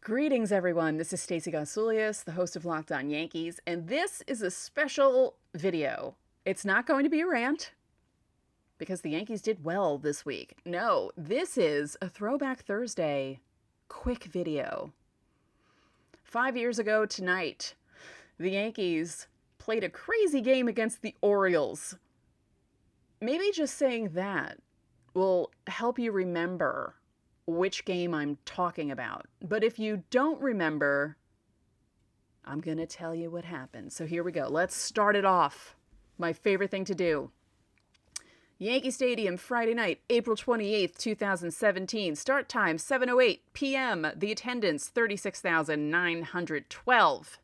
Greetings, everyone. This is Stacey Gonsoulias, the host of Locked On Yankees, and this is a special video. It's not going to be a rant because the Yankees did well this week. No, this is a Throwback Thursday quick video. 5 years ago tonight, the Yankees played a crazy game against the Orioles. Maybe just saying that will help you remember which game I'm talking about. But if you don't remember, I'm going to tell you what happened. So here we go. Let's start it off. My favorite thing to do. Yankee Stadium, Friday night, April 28th, 2017. Start time, 7:08 p.m. The attendance, 36,912.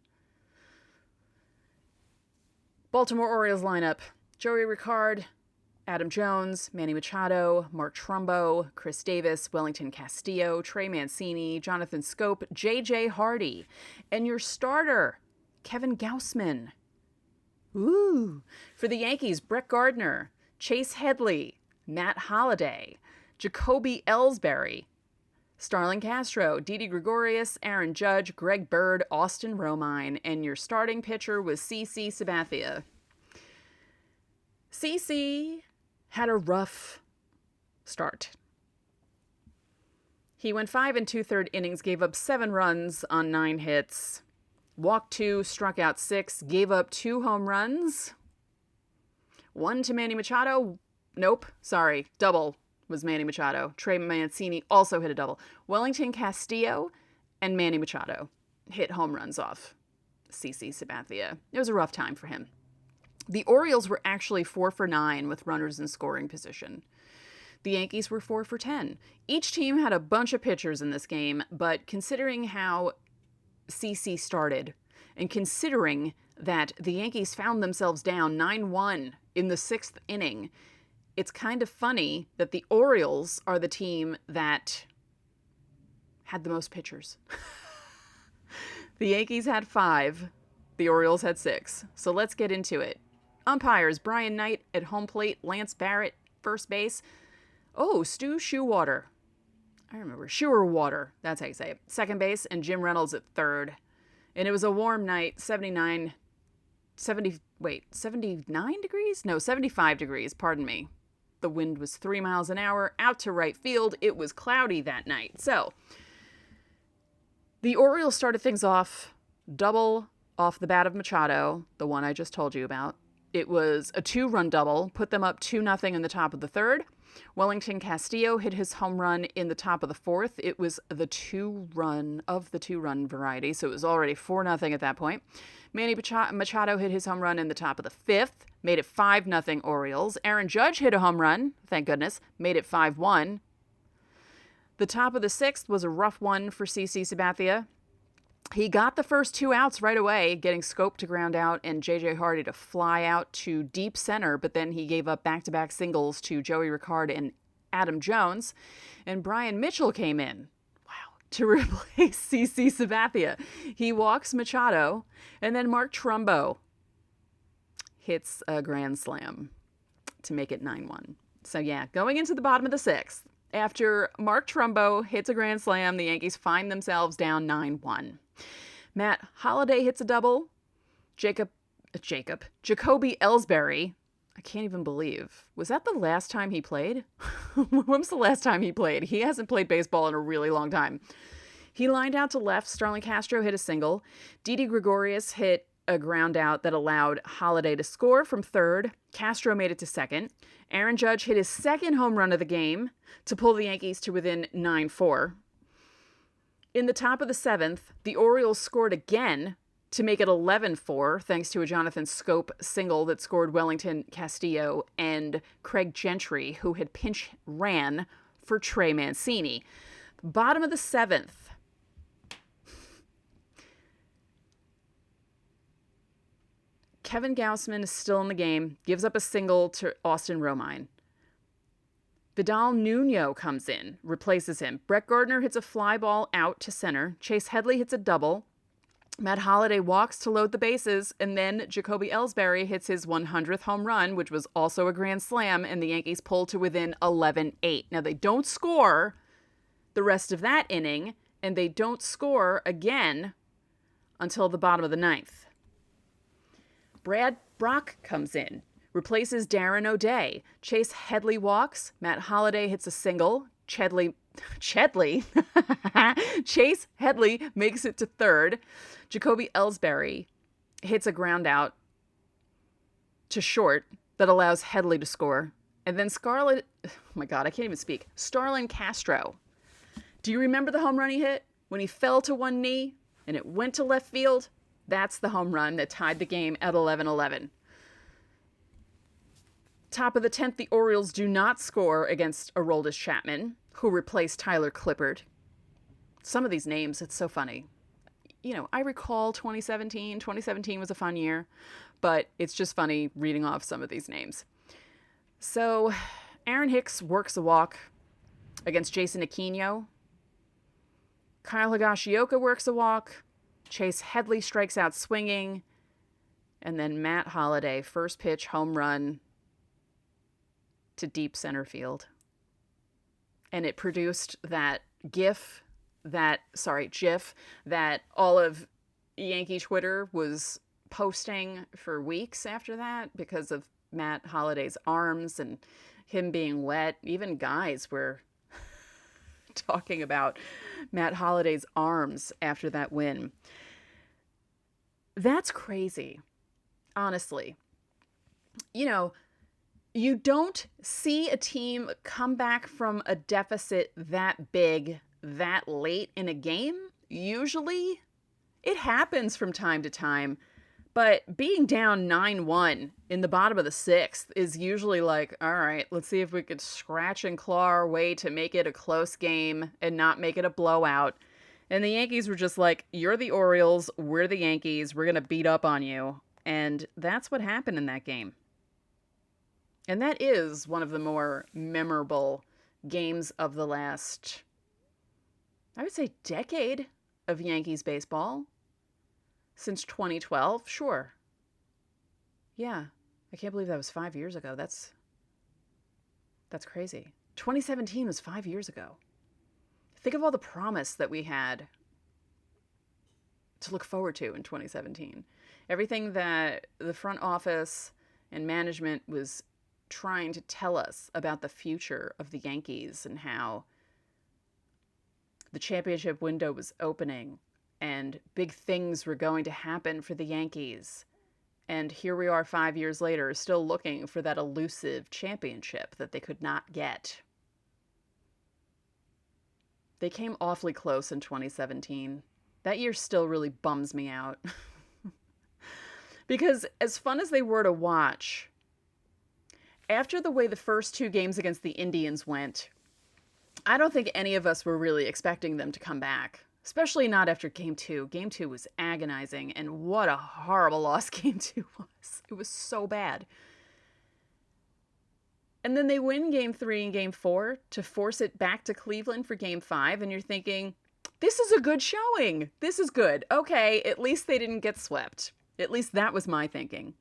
Baltimore Orioles lineup. Joey Ricard, Adam Jones, Manny Machado, Mark Trumbo, Chris Davis, Wellington Castillo, Trey Mancini, Jonathan Schoop, J.J. Hardy. And your starter, Kevin Gausman. Ooh. For the Yankees, Brett Gardner, Chase Headley, Matt Holliday, Jacoby Ellsbury, Starlin Castro, Didi Gregorius, Aaron Judge, Greg Bird, Austin Romine. And your starting pitcher was CC Sabathia. CC had a rough start. He went 5 2/3 innings, gave up 7 runs on 9 hits, walked 2, struck out 6, gave up 2 home runs. 1 to Manny Machado. Nope, sorry, double was Manny Machado. Trey Mancini also hit a double. Wellington Castillo and Manny Machado hit home runs off CC Sabathia. It was a rough time for him. The Orioles were actually 4 for 9 with runners in scoring position. The Yankees were 4 for 10. Each team had a bunch of pitchers in this game, but considering how CC started, and considering that the Yankees found themselves down 9-1 in the 6th inning, it's kind of funny that the Orioles are the team that had the most pitchers. The Yankees had 5. The Orioles had 6. So let's get into it. Umpires, Brian Knight at home plate, Lance Barrett, first base. Oh, Stu Shoewater. I remember. Shoewater. That's how you say it. Second base, and Jim Reynolds at third. And it was a warm night, 79 degrees? No, 75 degrees, pardon me. The wind was 3 miles an hour out to right field. It was cloudy that night. So, the Orioles started things off, double off the bat of Machado, the one I just told you about. It was a 2-run double, put them up 2-0 in the top of the 3rd. Wellington Castillo hit his home run in the top of the 4th. It was the 2-run variety, so it was already 4-0 at that point. Manny Machado hit his home run in the top of the 5th, made it 5-0 Orioles. Aaron Judge hit a home run, thank goodness, made it 5-1. The top of the 6th was a rough one for CC Sabathia. He got the first 2 outs right away, getting Schoop to ground out and J.J. Hardy to fly out to deep center, but then he gave up back-to-back singles to Joey Ricard and Adam Jones, and Brian Mitchell came in, to replace CC Sabathia. He walks Machado, and then Mark Trumbo hits a grand slam to make it 9-1. So yeah, going into the bottom of the 6th, after Mark Trumbo hits a grand slam, the Yankees find themselves down 9-1. Matt Holliday hits a double. Jacoby Ellsbury, I can't even believe. Was that the last time he played? When was the last time he played? He hasn't played baseball in a really long time. He lined out to left. Starlin Castro hit a single. Didi Gregorius hit a ground out that allowed Holliday to score from 3rd. Castro made it to 2nd. Aaron Judge hit his 2nd home run of the game to pull the Yankees to within 9-4. In the top of the 7th, the Orioles scored again to make it 11-4, thanks to a Jonathan Schoop single that scored Wellington Castillo and Craig Gentry, who had pinch ran for Trey Mancini. Bottom of the 7th, Kevin Gausman is still in the game, gives up a single to Austin Romine. Vidal Nuno comes in, replaces him. Brett Gardner hits a fly ball out to center. Chase Headley hits a double. Matt Holliday walks to load the bases, and then Jacoby Ellsbury hits his 100th home run, which was also a grand slam, and the Yankees pull to within 11-8. Now, they don't score the rest of that inning, and they don't score again until the bottom of the ninth. Brad Brock comes in, replaces Darren O'Day. Chase Headley walks. Matt Holliday hits a single. Chase Headley makes it to third. Jacoby Ellsbury hits a ground out to short that allows Headley to score. And then Starlin Castro. Do you remember the home run he hit when he fell to one knee and it went to left field? That's the home run that tied the game at 11-11. Top of the 10th, the Orioles do not score against Aroldis Chapman, who replaced Tyler Clippard. Some of these names, it's so funny. I recall 2017. 2017 was a fun year, but it's just funny reading off some of these names. So, Aaron Hicks works a walk against Jason Aquino. Kyle Higashioka works a walk. Chase Headley strikes out swinging. And then Matt Holliday, first pitch home run to deep center field. And it produced that GIF that all of Yankee Twitter was posting for weeks after that because of Matt Holliday's arms and him being wet. Even guys were talking about Matt Holliday's arms after that win. That's crazy, honestly. You don't see a team come back from a deficit that big, that late in a game. Usually, it happens from time to time. But being down 9-1 in the bottom of the sixth is usually like, all right, let's see if we could scratch and claw our way to make it a close game and not make it a blowout. And the Yankees were just like, you're the Orioles, we're the Yankees, we're going to beat up on you. And that's what happened in that game. And that is one of the more memorable games of the last, I would say, decade of Yankees baseball. Since 2012, sure. Yeah, I can't believe that was 5 years ago. That's crazy. 2017 was 5 years ago. Think of all the promise that we had to look forward to in 2017. Everything that the front office and management was trying to tell us about the future of the Yankees and how the championship window was opening and big things were going to happen for the Yankees. And here we are 5 years later, still looking for that elusive championship that they could not get. They came awfully close in 2017. That year still really bums me out. Because as fun as they were to watch, after the way the first two games against the Indians went, I don't think any of us were really expecting them to come back. Especially not after Game 2. Game 2 was agonizing, and what a horrible loss Game 2 was. It was so bad. And then they win Game 3 and Game 4 to force it back to Cleveland for Game 5, and you're thinking, this is a good showing. This is good. Okay, at least they didn't get swept. At least that was my thinking.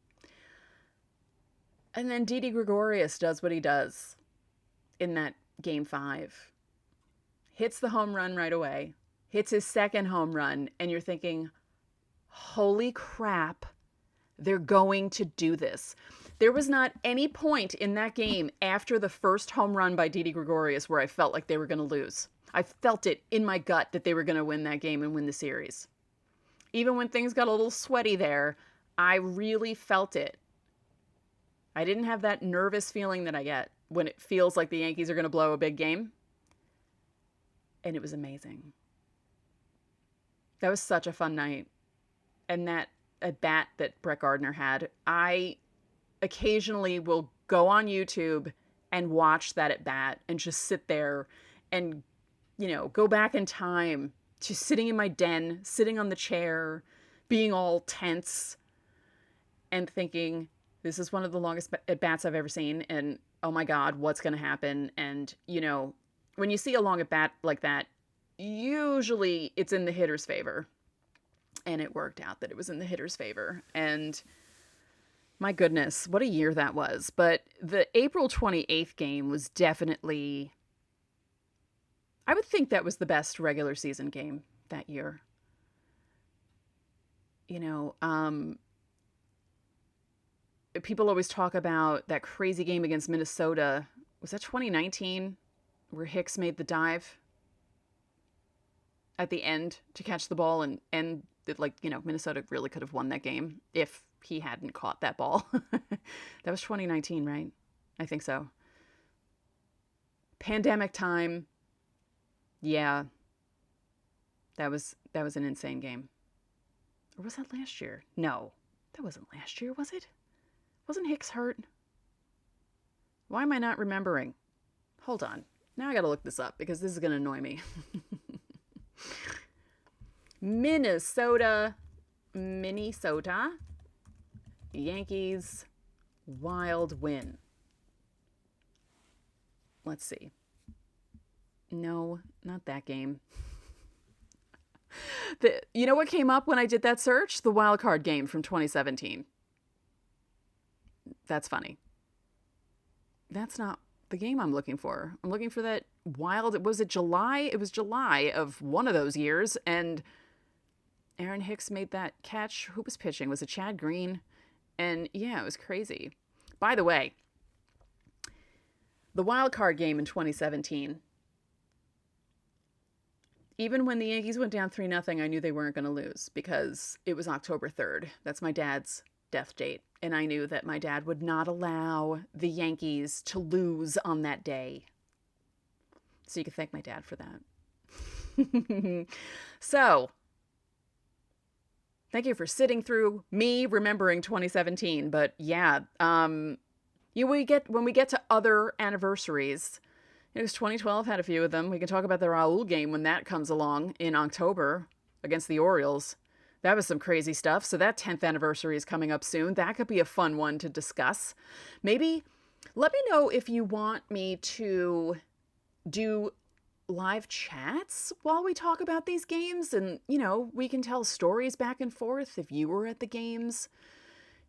And then Didi Gregorius does what he does in that Game 5. Hits the home run right away. Hits his second home run. And you're thinking, holy crap, they're going to do this. There was not any point in that game after the first home run by Didi Gregorius where I felt like they were going to lose. I felt it in my gut that they were going to win that game and win the series. Even when things got a little sweaty there, I really felt it. I didn't have that nervous feeling that I get when it feels like the Yankees are going to blow a big game. And it was amazing. That was such a fun night. And that at bat that Brett Gardner had, I occasionally will go on YouTube and watch that at bat and just sit there and, go back in time to sitting in my den, sitting on the chair, being all tense and thinking, this is one of the longest at bats I've ever seen. And oh my God, what's going to happen? And, when you see a long at bat like that, usually it's in the hitter's favor. And it worked out that it was in the hitter's favor. And my goodness, what a year that was. But the April 28th game was definitely I would think that was the best regular season game that year. You know, people always talk about that crazy game against Minnesota. Was that 2019 where Hicks made the dive at the end to catch the ball and like, you know, Minnesota really could have won that game if he hadn't caught that ball. That was 2019, right? I think so. Pandemic time. Yeah. That was an insane game. Or was that last year? No. That wasn't last year, was it? Wasn't Hicks hurt? Why am I not remembering? Hold on. Now I got to look this up because this is going to annoy me. Minnesota, Yankees, Wild win. Let's see. No, not that game. You know what came up when I did that search? The wild card game from 2017. That's funny. That's not the game I'm looking for. I'm looking for that wild. Was it July? It was July of one of those years, and Aaron Hicks made that catch. Who was pitching? Was it Chad Green? And yeah, it was crazy. By the way, the wild card game in 2017. Even when the Yankees went down 3-0, I knew they weren't going to lose because it was October 3rd. That's my dad's death date. And I knew that my dad would not allow the Yankees to lose on that day. So you can thank my dad for that. So, thank you for sitting through me remembering 2017. But yeah, when we get to other anniversaries, because 2012 had a few of them. We can talk about the Raul game when that comes along in October against the Orioles. That was some crazy stuff. So that 10th anniversary is coming up soon. That could be a fun one to discuss. Maybe let me know if you want me to do live chats while we talk about these games. And, you know, we can tell stories back and forth if you were at the games.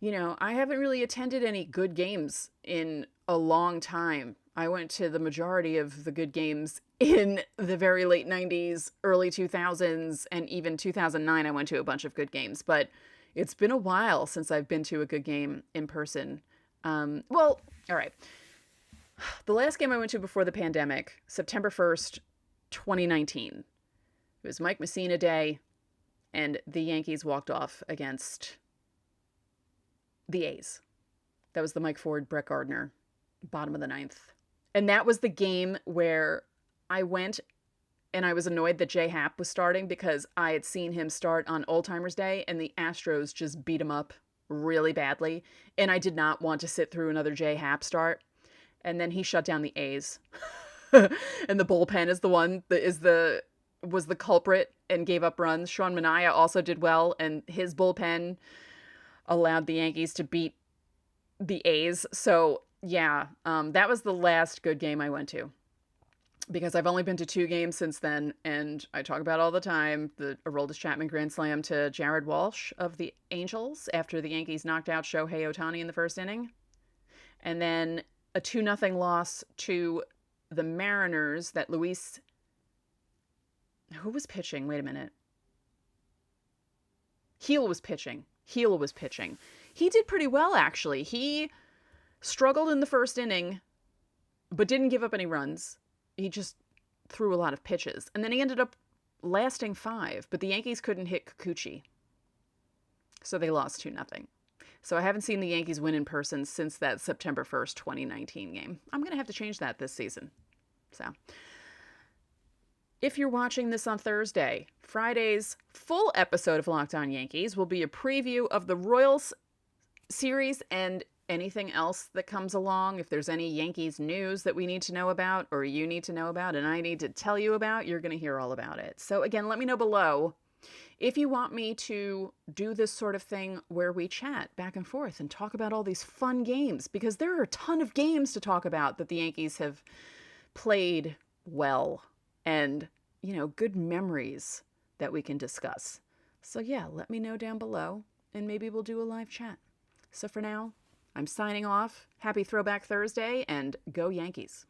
You know, I haven't really attended any good games in a long time. I went to the majority of the good games in the very late 90s, early 2000s, and even 2009 I went to a bunch of good games. But it's been a while since I've been to a good game in person. All right. The last game I went to before the pandemic, September 1st, 2019. It was Mike Messina Day, and the Yankees walked off against the A's. That was the Mike Ford, Brett Gardner, bottom of the ninth. And that was the game where I went and I was annoyed that J Happ was starting because I had seen him start on Old Timers Day and the Astros just beat him up really badly. And I did not want to sit through another J Happ start. And then he shut down the A's. And the bullpen is the one that was the culprit and gave up runs. Sean Manaea also did well, and his bullpen allowed the Yankees to beat the A's. So yeah, that was the last good game I went to, because I've only been to 2 games since then, and I talk about all the time the Aroldis Chapman grand slam to Jared Walsh of the Angels after the Yankees knocked out Shohei Ohtani in the first inning, and then a 2-0 loss to the Mariners that Luis... Who was pitching? Wait a minute. Heel was pitching. He did pretty well, actually. He struggled in the first inning, but didn't give up any runs. He just threw a lot of pitches. And then he ended up lasting 5, but the Yankees couldn't hit Kikuchi. So they lost 2-0. So I haven't seen the Yankees win in person since that September 1st, 2019 game. I'm going to have to change that this season. So if you're watching this on Thursday, Friday's full episode of Locked On Yankees will be a preview of the Royals series and anything else that comes along. If there's any Yankees news that we need to know about, or you need to know about, and I need to tell you about, you're going to hear all about it. So again, let me know below if you want me to do this sort of thing where we chat back and forth and talk about all these fun games, because there are a ton of games to talk about that the Yankees have played well, and, you know, good memories that we can discuss. So yeah, let me know down below, and maybe we'll do a live chat. So for now, I'm signing off. Happy Throwback Thursday, and go Yankees.